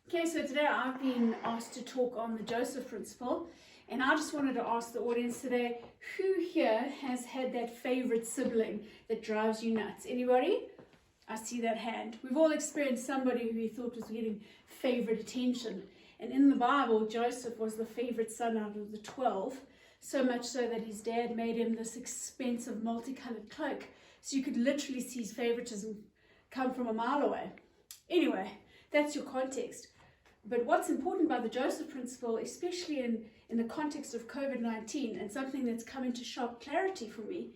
Okay, so today I've been asked to talk on the Joseph principle, and I just wanted to ask the audience today, who here has had that favorite sibling that drives you nuts? Anybody? I see that hand. We've all experienced somebody who we thought was getting favorite attention. And in the Bible, Joseph was the favorite son out of the 12, so much so that his dad made him this expensive multicolored cloak, so you could literally see his favoritism come from a mile away. Anyway, that's your context. But what's important about the Joseph principle, especially in the context of COVID-19, and something that's come into sharp clarity for me,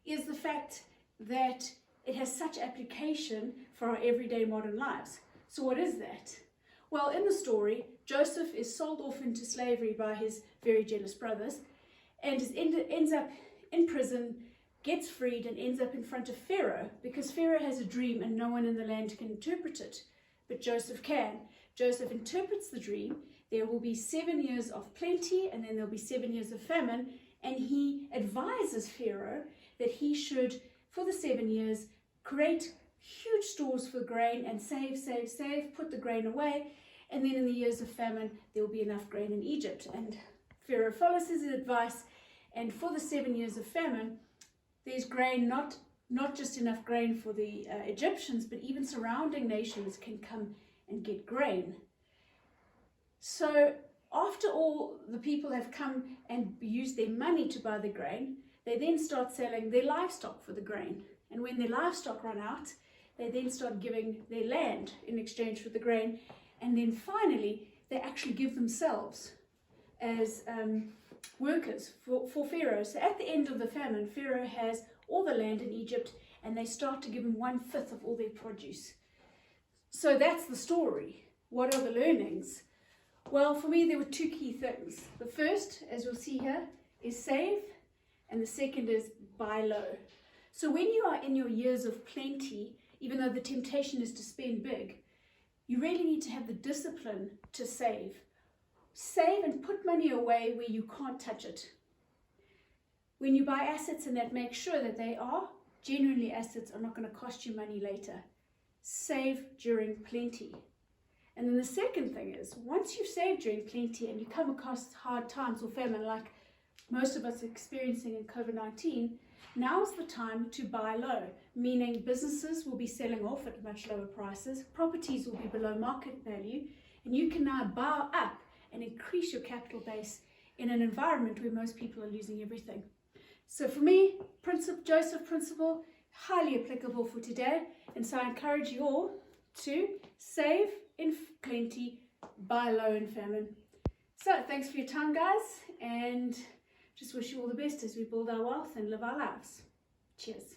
is the fact that it has such application for our everyday modern lives. So what is that? Well, in the story, Joseph is sold off into slavery by his very jealous brothers, and ends up in prison, gets freed, and ends up in front of Pharaoh, because Pharaoh has a dream and no one in the land can interpret it. But Joseph can. Joseph interprets the dream. There will be 7 years of plenty, and then there'll be 7 years of famine, and he advises Pharaoh that he should, for the 7 years, create huge stores for grain and save, put the grain away, and then in the years of famine, there will be enough grain in Egypt. And Pharaoh follows his advice, and for the 7 years of famine, there's grain, not just enough grain for the Egyptians, but even surrounding nations can come and get grain. So after all the people have come and used their money to buy the grain, they then start selling their livestock for the grain. And when their livestock run out, they then start giving their land in exchange for the grain. And then finally, they actually give themselves as workers for Pharaoh. So at the end of the famine, Pharaoh has all the land in Egypt, and they start to give him 1/5 of all their produce. So that's the story. What are the learnings? Well, for me, there were two key things. The first, as you'll see here, is save, and the second is buy low. So when you are in your years of plenty, even though the temptation is to spend big, you really need to have the discipline to save. Save and put money away where you can't touch it. When you buy assets and that, make sure that they are genuinely assets, are not going to cost you money later. Save during plenty. And then the second thing is, once you've saved during plenty and you come across hard times or famine like most of us are experiencing in COVID-19, now's the time to buy low, meaning businesses will be selling off at much lower prices, properties will be below market value, and you can now buy up and increase your capital base in an environment where most people are losing everything. So for me, Joseph principle, highly applicable for today. And so I encourage you all to save in plenty, buy low in famine. So thanks for your time, guys, and just wish you all the best as we build our wealth and live our lives. Cheers.